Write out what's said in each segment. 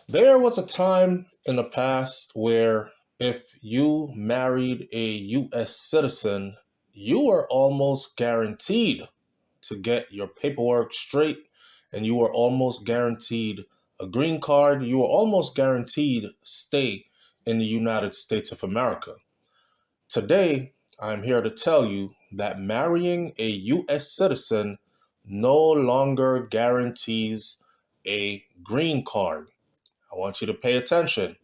There was a time in the past where if you married a U.S. citizen, you were almost guaranteed to get your paperwork straight, and you were almost guaranteed a green card. You were almost guaranteed stay in the United States of America. Today, I'm here to tell you that marrying a U.S. citizen no longer guarantees a green card. I want you to pay attention.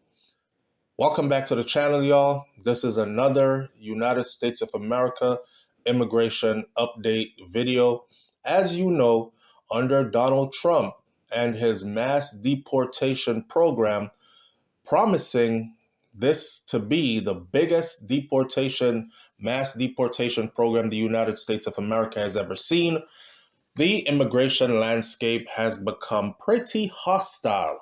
Welcome back to the channel, y'all. This is another United States of America immigration update video. As you know, under Donald Trump and his mass deportation program, promising this to be the biggest mass deportation program the United States of America has ever seen, the immigration landscape has become pretty hostile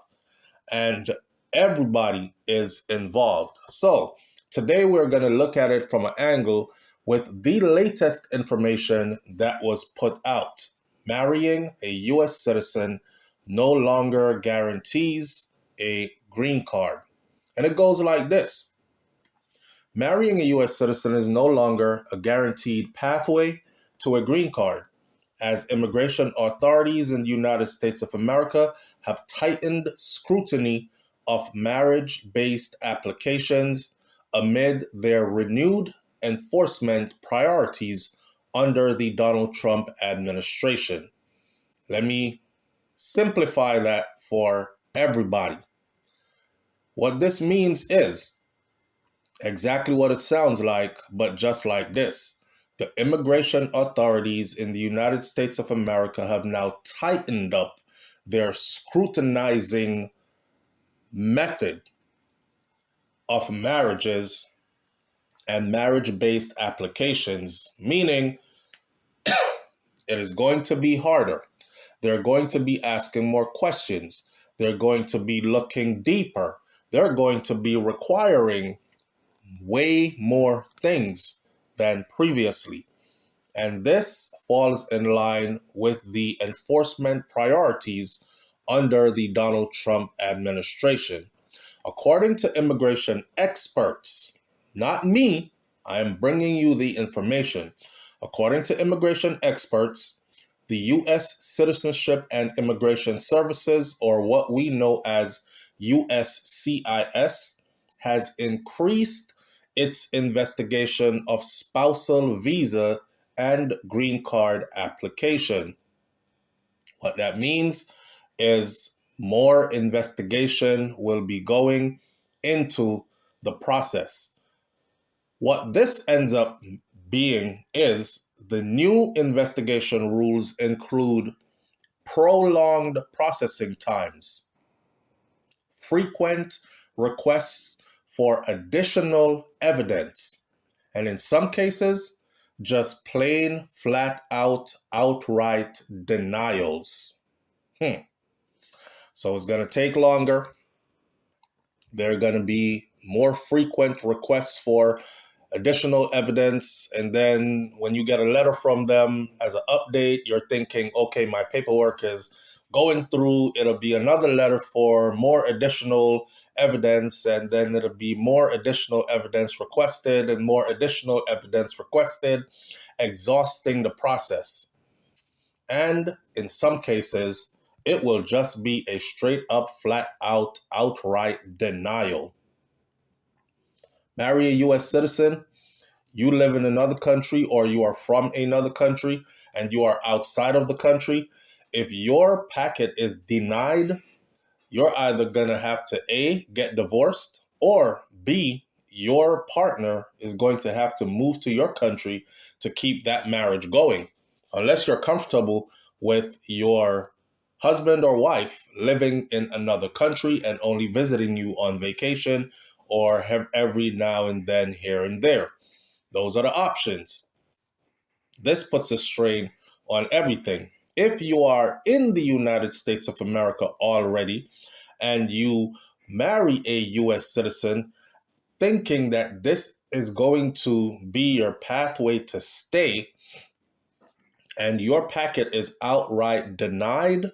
and everybody is involved. So today we're going to look at it from an angle with the latest information that was put out. Marrying a U.S. citizen no longer guarantees a green card. And it goes like this. Marrying a U.S. citizen is no longer a guaranteed pathway to a green card, as immigration authorities in the United States of America have tightened scrutiny of marriage-based applications amid their renewed enforcement priorities under the Donald Trump administration. Let me simplify that for everybody. What this means is exactly what it sounds like, but just like this. The immigration authorities in the United States of America have now tightened up their scrutinizing method of marriages and marriage-based applications, meaning it is going to be harder. They're going to be asking more questions. They're going to be looking deeper. They're going to be requiring way more things than previously. And this falls in line with the enforcement priorities under the Donald Trump administration. According to immigration experts, not me, I am bringing you the information. According to immigration experts, the U.S. Citizenship and Immigration Services, or what we know as USCIS, has increased its investigation of spousal visa and green card application. What that means is more investigation will be going into the process. What this ends up being is the new investigation rules include prolonged processing times, frequent requests for additional evidence, and in some cases, just plain flat out outright denials. So it's going to take longer. There are going to be more frequent requests for additional evidence. And then when you get a letter from them as an update, you're thinking, okay, my paperwork is going through. It'll be another letter for more additional evidence. And then it'll be more additional evidence requested and more additional evidence requested, exhausting the process. And in some cases, it will just be a straight up, flat out, outright denial. Marry a U.S. citizen, you live in another country or you are from another country and you are outside of the country. If your packet is denied, you're either going to have to A, get divorced, or B, your partner is going to have to move to your country to keep that marriage going. Unless you're comfortable with your husband or wife living in another country and only visiting you on vacation or every now and then here and there. Those are the options. This puts a strain on everything. If you are in the United States of America already and you marry a U.S. citizen thinking that this is going to be your pathway to stay, and your packet is outright denied,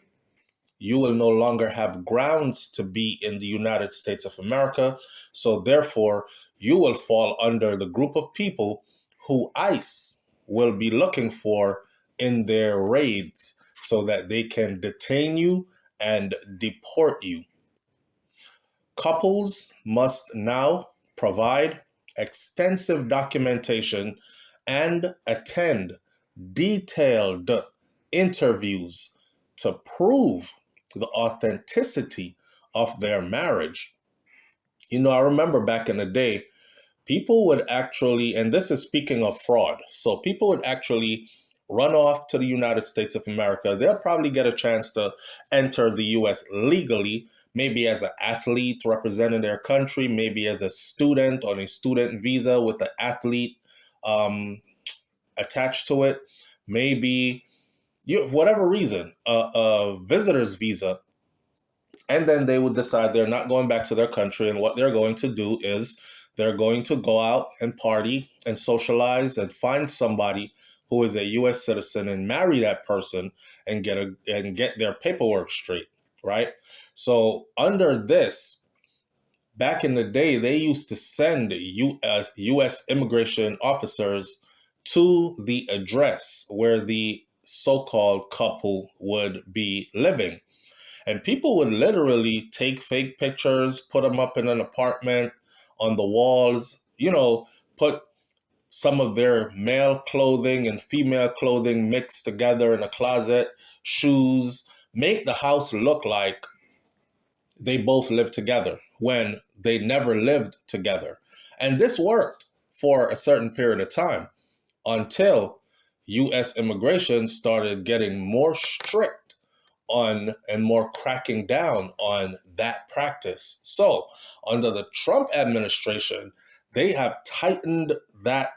you will no longer have grounds to be in the United States of America. So therefore, you will fall under the group of people who ICE will be looking for in their raids so that they can detain you and deport you. Couples must now provide extensive documentation and attend detailed interviews to prove the authenticity of their marriage. I remember back in the day, people would actually, and this is speaking of fraud, so people would actually run off to the United States of America. They'll probably get a chance to enter the US legally, maybe as an athlete representing their country, maybe as a student on a student visa with an athlete attached to it, maybe whatever reason, a visitor's visa. And then they would decide they're not going back to their country. And what they're going to do is they're going to go out and party and socialize and find somebody who is a U.S. citizen and marry that person and get their paperwork straight, right? So under this, back in the day, they used to send U.S. immigration officers to the address where the so-called couple would be living. And people would literally take fake pictures, put them up in an apartment on the walls, put some of their male clothing and female clothing mixed together in a closet, shoes, make the house look like they both lived together when they never lived together. And this worked for a certain period of time until U.S. immigration started getting more strict on and more cracking down on that practice. So under the Trump administration, they have tightened that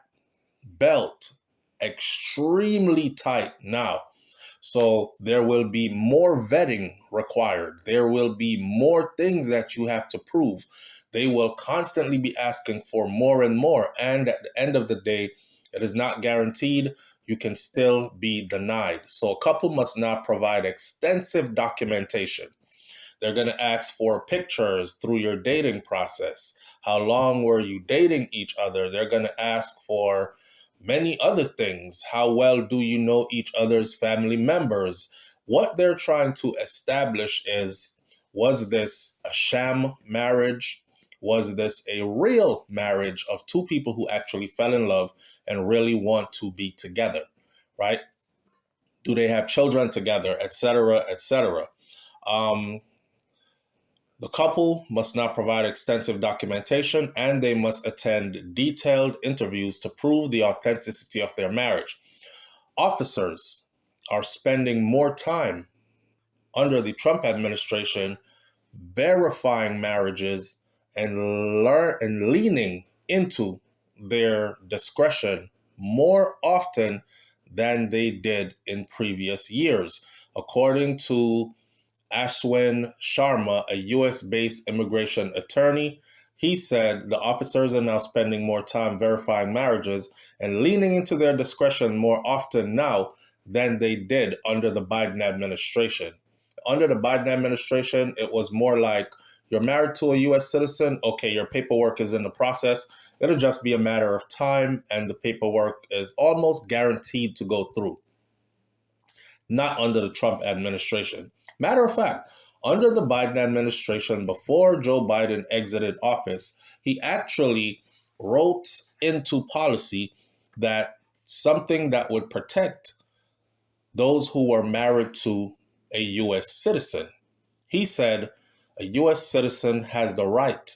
belt extremely tight now. So there will be more vetting required. There will be more things that you have to prove. They will constantly be asking for more and more. And at the end of the day, it is not guaranteed. You can still be denied. So a couple must now provide extensive documentation. They're going to ask for pictures through your dating process. How long were you dating each other? They're going to ask for many other things. How well do you know each other's family members? What they're trying to establish is, was this a sham marriage? Was this a real marriage of two people who actually fell in love and really want to be together, right? Do they have children together, etc., etc.? The couple must now provide extensive documentation and they must attend detailed interviews to prove the authenticity of their marriage. Officers are spending more time under the Trump administration verifying marriages and leaning into their discretion more often than they did in previous years. According to Ashwin Sharma, a US-based immigration attorney, he said the officers are now spending more time verifying marriages and leaning into their discretion more often now than they did under the Biden administration. Under the Biden administration, it was more like, you're married to a U.S. citizen, okay, your paperwork is in the process. It'll just be a matter of time, and the paperwork is almost guaranteed to go through. Not under the Trump administration. Matter of fact, under the Biden administration, before Joe Biden exited office, he actually wrote into policy that something that would protect those who were married to a U.S. citizen. He said a U.S. citizen has the right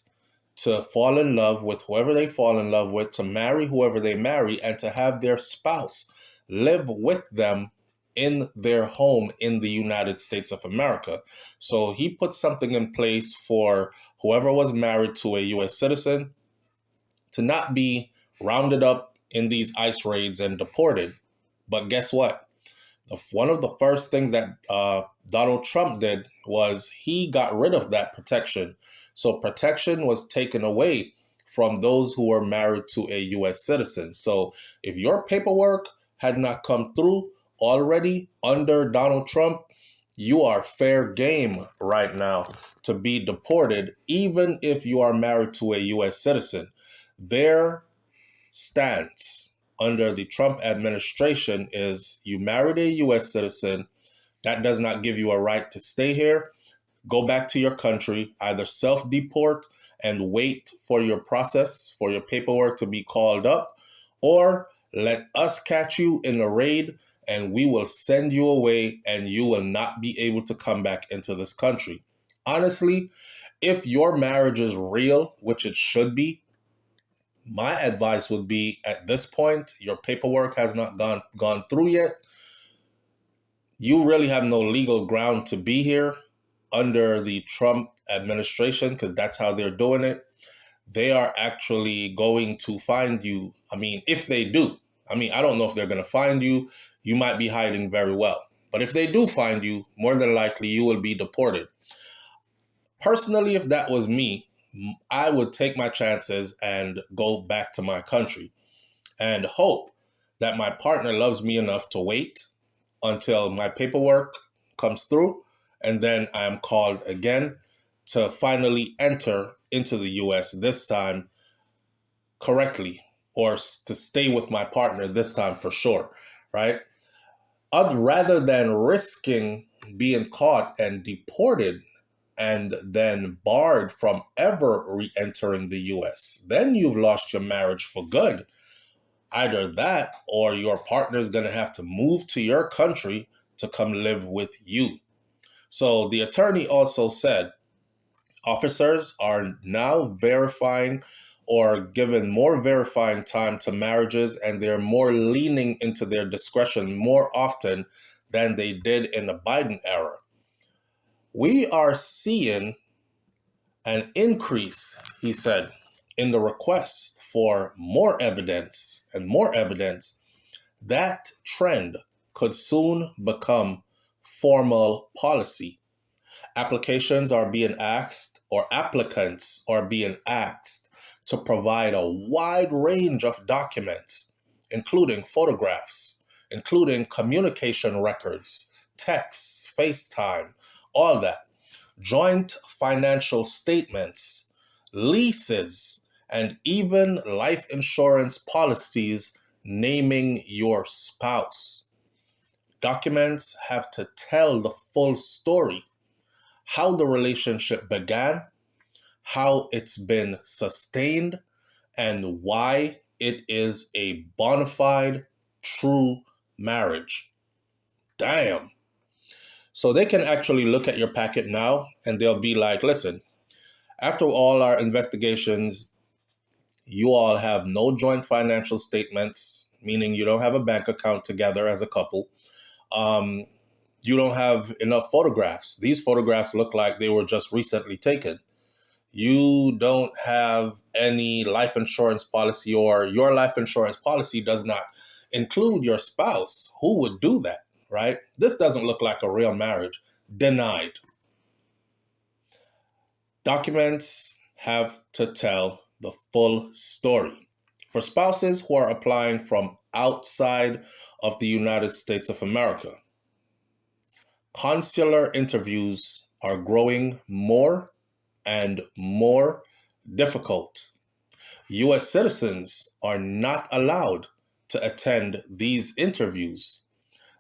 to fall in love with whoever they fall in love with, to marry whoever they marry, and to have their spouse live with them in their home in the United States of America. So he put something in place for whoever was married to a U.S. citizen to not be rounded up in these ICE raids and deported. But guess what? One of the first things that Donald Trump did was he got rid of that protection. So protection was taken away from those who were married to a U.S. citizen. So if your paperwork had not come through already under Donald Trump, you are fair game right now to be deported, even if you are married to a U.S. citizen. Their stance under the Trump administration is you married a U.S. citizen, that does not give you a right to stay here. Go back to your country, either self deport and wait for your process, for your paperwork to be called up, or let us catch you in a raid and we will send you away and you will not be able to come back into this country. Honestly, if your marriage is real, which it should be, my advice would be at this point, your paperwork has not gone through yet. You really have no legal ground to be here under the Trump administration because that's how they're doing it. They are actually going to find you. I mean, if they do, I mean, I don't know if they're going to find you. You might be hiding very well. But if they do find you, more than likely you will be deported. Personally, if that was me, I would take my chances and go back to my country and hope that my partner loves me enough to wait until my paperwork comes through, and then I am called again to finally enter into the US, this time correctly, or to stay with my partner this time for sure, right? Rather than risking being caught and deported and then barred from ever re entering the US, then you've lost your marriage for good. Either that or your partner is going to have to move to your country to come live with you. So the attorney also said officers are now verifying or given more verifying time to marriages, and they're more leaning into their discretion more often than they did in the Biden era. We are seeing an increase, he said, in the requests for more evidence and more evidence. That trend could soon become formal policy. Applications are being asked, or applicants are being asked to provide a wide range of documents, including photographs, including communication records, texts, FaceTime, all that, joint financial statements, leases, and even life insurance policies naming your spouse. Documents have to tell the full story, how the relationship began, how it's been sustained, and why it is a bona fide, true marriage. Damn. So they can actually look at your packet now and they'll be like, listen, after all our investigations, you all have no joint financial statements, meaning you don't have a bank account together as a couple. Um, you don't have enough photographs. These photographs look like they were just recently taken. You don't have any life insurance policy, or your life insurance policy does not include your spouse. Who would do that, right? This doesn't look like a real marriage. Denied. Documents have to tell the full story. For spouses who are applying from outside of the United States of America, consular interviews are growing more and more difficult. U.S. citizens are not allowed to attend these interviews.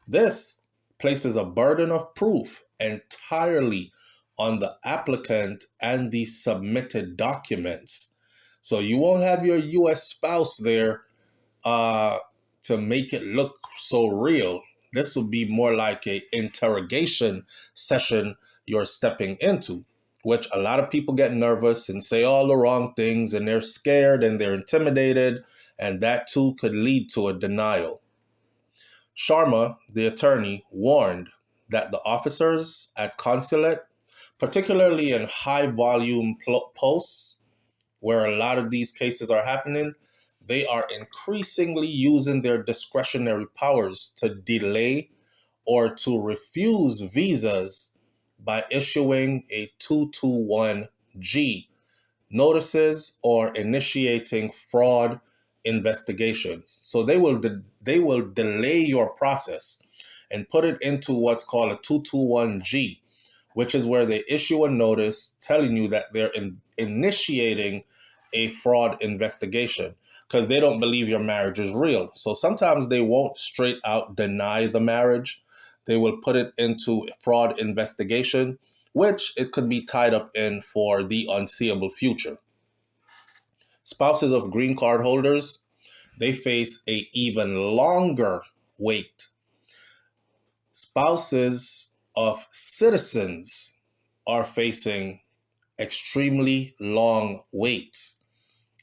This places a burden of proof entirely on the applicant and the submitted documents. So you won't have your U.S. spouse there to make it look so real. This will be more like a interrogation session you're stepping into, which a lot of people get nervous and say all the wrong things, and they're scared and they're intimidated, and that too could lead to a denial. Sharma, the attorney, warned that the officers at consulate, particularly in high volume posts where a lot of these cases are happening, they are increasingly using their discretionary powers to delay or to refuse visas by issuing a 221G notices or initiating fraud investigations. So they will delay your process. and put it into what's called a 221G, which is where they issue a notice telling you that they're initiating a fraud investigation because they don't believe your marriage is real. So sometimes they won't straight out deny the marriage. They will put it into a fraud investigation, which it could be tied up in for the unseeable future. Spouses of green card holders, they face a even longer wait. Spouses of citizens are facing extremely long waits.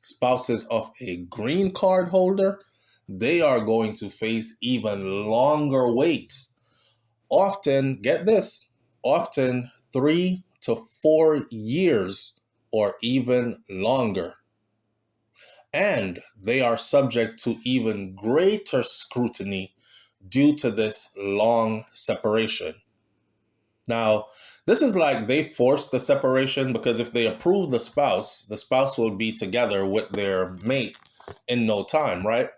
Spouses of a green card holder, they are going to face even longer waits. Often, get this, often 3 to 4 years or even longer. And they are subject to even greater scrutiny due to this long separation. Now, this is like they force the separation because if they approve the spouse will be together with their mate in no time, right?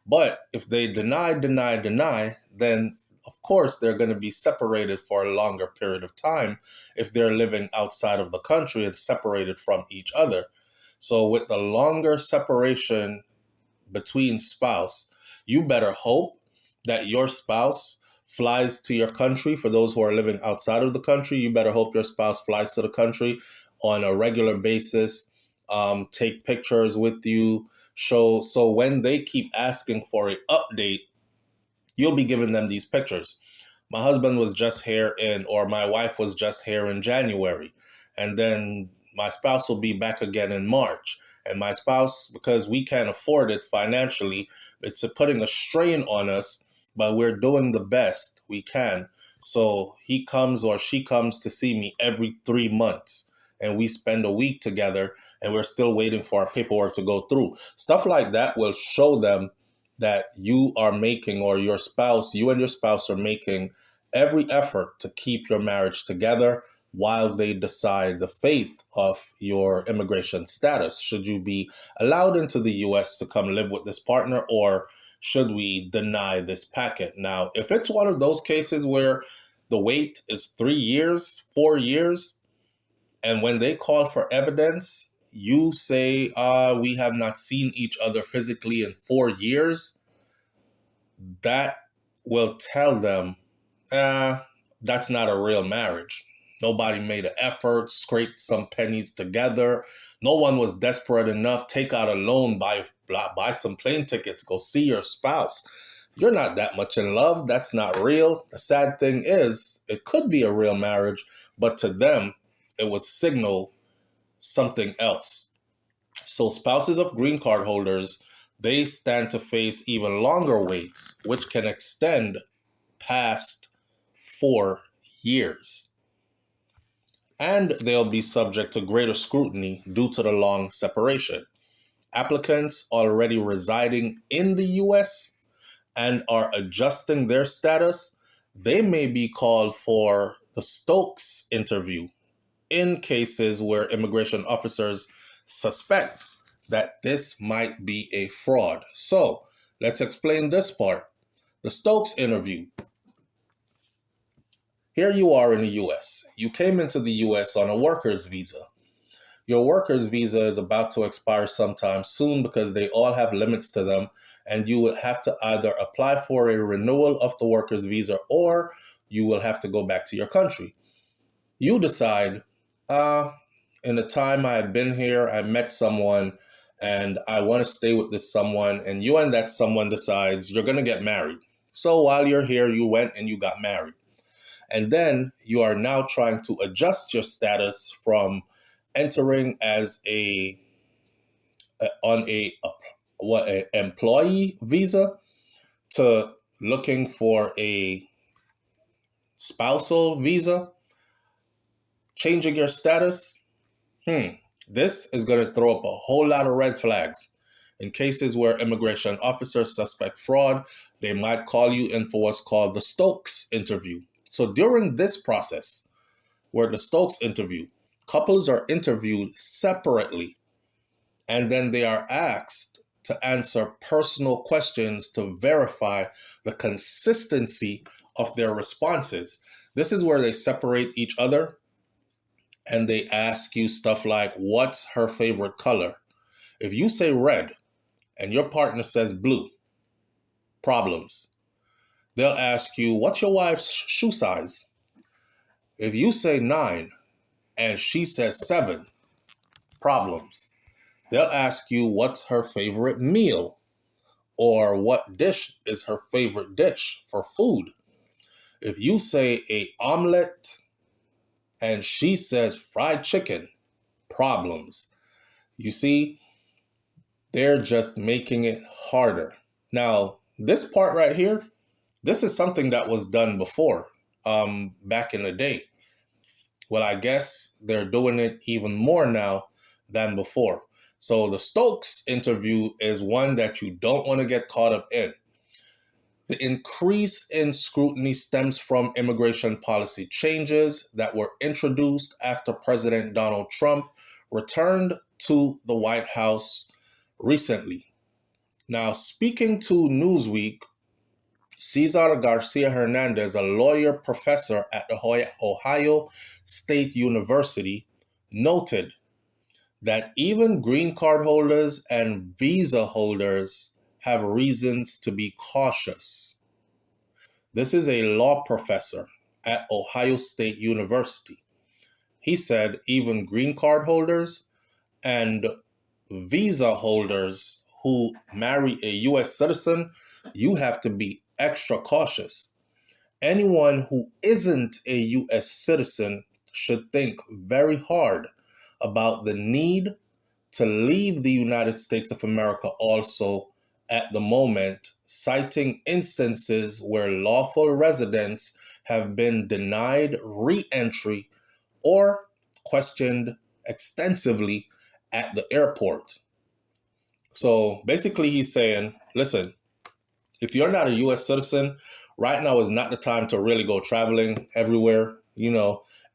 But if they deny, then of course they're going to be separated for a longer period of time if they're living outside of the country and separated from each other. So with the longer separation between spouse, you better hope that your spouse flies to your country. For those who are living outside of the country, you better hope your spouse flies to the country on a regular basis, take pictures with you, show. So when they keep asking for an update, you'll be giving them these pictures. My husband was just here or my wife was just here in January. And then my spouse will be back again in March. And my spouse, because we can't afford it financially, it's putting a strain on us, but we're doing the best we can. So he comes or she comes to see me every 3 months. And we spend a week together and we're still waiting for our paperwork to go through. Stuff like that will show them that you are making, or you and your spouse are making every effort to keep your marriage together while they decide the fate of your immigration status. Should you be allowed into the US to come live with this partner, or should we deny this packet? Now, if it's one of those cases where the wait is 3 years, 4 years, and when they call for evidence, you say, we have not seen each other physically in 4 years, that will tell them, that's not a real marriage. Nobody made an effort, scraped some pennies together. No one was desperate enough, take out a loan, buy some plane tickets, go see your spouse. You're not that much in love. That's not real. The sad thing is, it could be a real marriage, but to them, it would signal something else. So spouses of green card holders, they stand to face even longer waits, which can extend past 4 years. And they'll be subject to greater scrutiny due to the long separation. Applicants already residing in the US and are adjusting their status, they may be called for the Stokes interview in cases where immigration officers suspect that this might be a fraud. So let's explain this part. The Stokes interview. Here you are in the US. You came into the US on a worker's visa. Your worker's visa is about to expire sometime soon because they all have limits to them, and you will have to either apply for a renewal of the worker's visa or you will have to go back to your country. You decide, in the time I've been here, I met someone and I want to stay with this someone, and you and that someone decides you're going to get married. So while you're here, you went and you got married. And then you are now trying to adjust your status from entering as on a employee visa to looking for a spousal visa, changing your status. This is going to throw up a whole lot of red flags. In cases where immigration officers suspect fraud, they might call you in for what's called the Stokes interview. So during this process, where the Stokes interview, couples are interviewed separately, and then they are asked to answer personal questions to verify the consistency of their responses. This is where they separate each other and they ask you stuff like, what's her favorite color? If you say red and your partner says blue, problems. They'll ask you, what's your wife's shoe size? If you say 9 and she says 7, problems. They'll ask you, what's her favorite meal? Or what dish is her favorite dish for food? If you say a omelet and she says fried chicken, problems. You see, they're just making it harder. Now, this part right here, this is something that was done before, back in the day. Well, I guess they're doing it even more now than before. So the Stokes interview is one that you don't want to get caught up in. The increase in scrutiny stems from immigration policy changes that were introduced after President Donald Trump returned to the White House recently. Now, speaking to Newsweek, Cesar Garcia Hernandez, a lawyer professor at the Ohio State University, noted that even green card holders and visa holders have reasons to be cautious. This is a law professor at Ohio State University. He said even green card holders and visa holders who marry a U.S. citizen, you have to be extra cautious. Anyone who isn't a U.S. citizen should think very hard about the need to leave the United States of America also at the moment, citing instances where lawful residents have been denied re-entry or questioned extensively at the airport. So basically he's saying, listen, if you're not a U.S. citizen, right now is not the time to really go traveling everywhere, in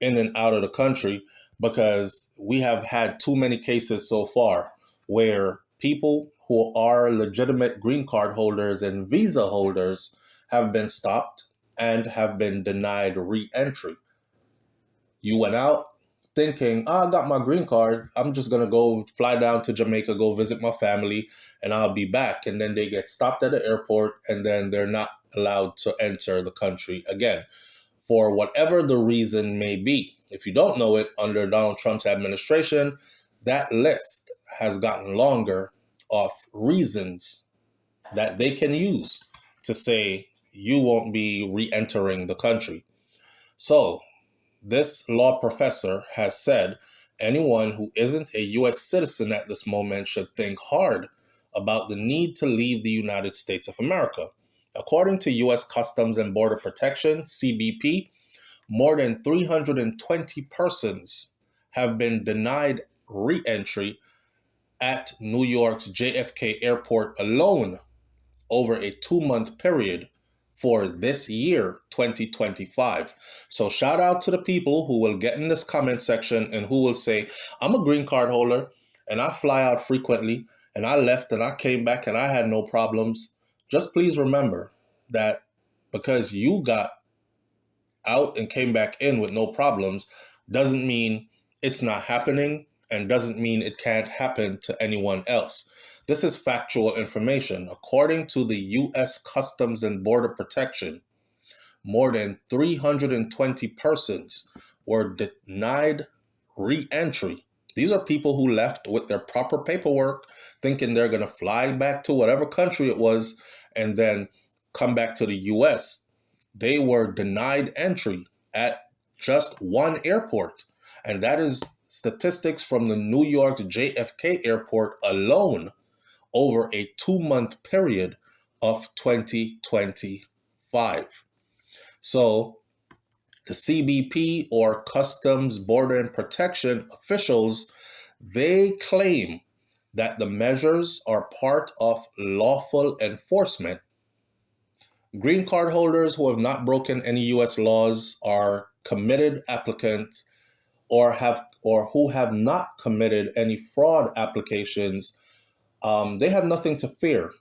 and out of the country, because we have had too many cases so far where people who are legitimate green card holders and visa holders have been stopped and have been denied re-entry. You went out thinking, I got my green card. I'm just going to go fly down to Jamaica, go visit my family, and I'll be back. And then they get stopped at the airport, and then they're not allowed to enter the country again for whatever the reason may be. If you don't know it, under Donald Trump's administration, that list has gotten longer of reasons that they can use to say you won't be re-entering the country. So this law professor has said anyone who isn't a U.S. citizen at this moment should think hard about the need to leave the United States of America. According to U.S. Customs and Border Protection, CBP, more than 320 persons have been denied re-entry at New York's JFK Airport alone over a 2-month period for this year, 2025. So shout out to the people who will get in this comment section and who will say, I'm a green card holder and I fly out frequently and I left and I came back and I had no problems. Just please remember that because you got out and came back in with no problems doesn't mean it's not happening and doesn't mean it can't happen to anyone else. This is factual information. According to the U.S. Customs and Border Protection, more than 320 persons were denied re-entry. These are people who left with their proper paperwork, thinking they're going to fly back to whatever country it was and then come back to the U.S. They were denied entry at just one airport. And that is statistics from the New York JFK airport alone over a 2-month period of 2025. So the CBP, or Customs, Border and Protection officials, they claim that the measures are part of lawful enforcement. Green card holders who have not broken any U.S. laws are committed applicants or who have not committed any fraud applications. They have nothing to fear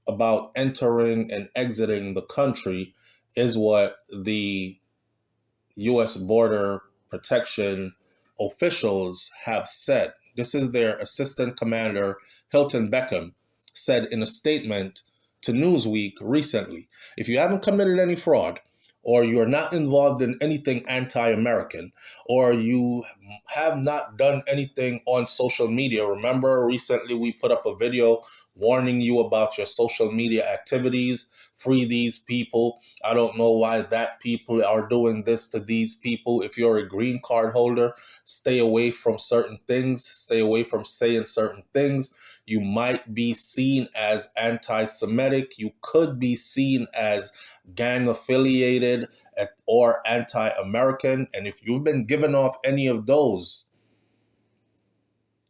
about entering and exiting the country is what the U.S. Border Protection officials have said. This is their Assistant Commander, Hilton Beckham, said in a statement to Newsweek recently. If you haven't committed any fraud, or you're not involved in anything anti-American, or you have not done anything on social media. Remember, recently we put up a video warning you about your social media activities. Free these people. I don't know why that people are doing this to these people. If you're a green card holder, stay away from certain things. Stay away from saying certain things. You might be seen as anti-Semitic. You could be seen as gang affiliated or anti-American. And if you've been given off any of those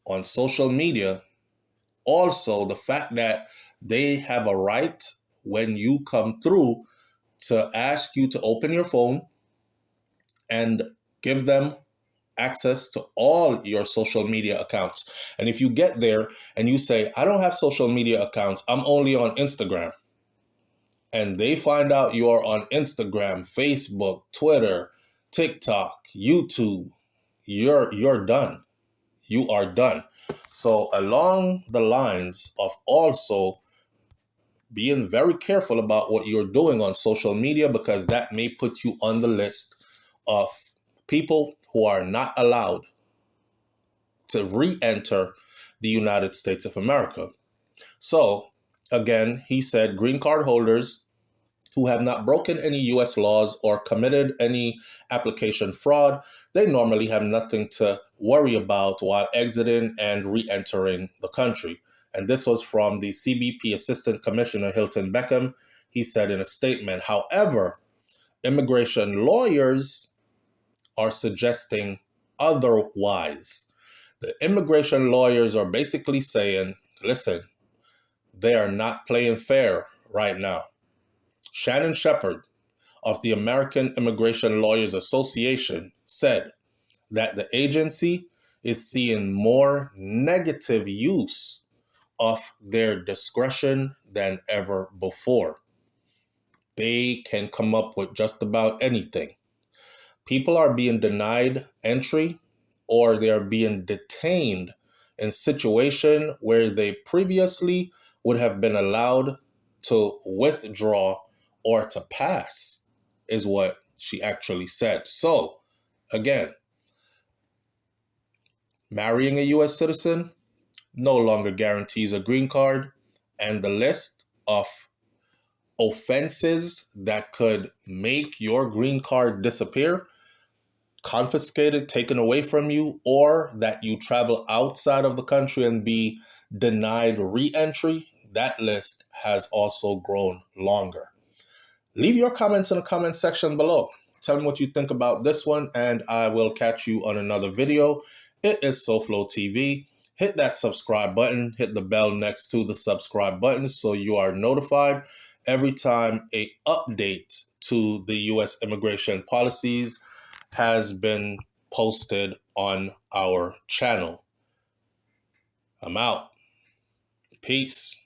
on social media, also the fact that they have a right when you come through to ask you to open your phone and give them access to all your social media accounts. And if you get there and you say, I don't have social media accounts, I'm only on Instagram, and they find out you're on Instagram, Facebook, Twitter, TikTok, YouTube, you're done. You are done. So along the lines of also being very careful about what you're doing on social media, because that may put you on the list of people who are not allowed to re-enter the United States of America. So again, he said green card holders who have not broken any U.S. laws or committed any application fraud, they normally have nothing to worry about while exiting and re-entering the country. And this was from the CBP Assistant Commissioner Hilton Beckham. He said in a statement, however, immigration lawyers are suggesting otherwise. The immigration lawyers are basically saying, listen, they are not playing fair right now. Shannon Shepard of the American Immigration Lawyers Association said that the agency is seeing more negative use of their discretion than ever before. They can come up with just about anything. People are being denied entry, or they're being detained in situation where they previously would have been allowed to withdraw or to pass, is what she actually said. So again, marrying a US citizen no longer guarantees a green card, and the list of offenses that could make your green card disappear, confiscated, taken away from you, or that you travel outside of the country and be denied re-entry, that list has also grown longer. Leave your comments in the comment section below. Tell me what you think about this one, and I will catch you on another video. It is SouFLoTV. Hit that subscribe button, hit the bell next to the subscribe button so you are notified every time a update to the U.S. immigration policies has been posted on our channel. I'm out. Peace.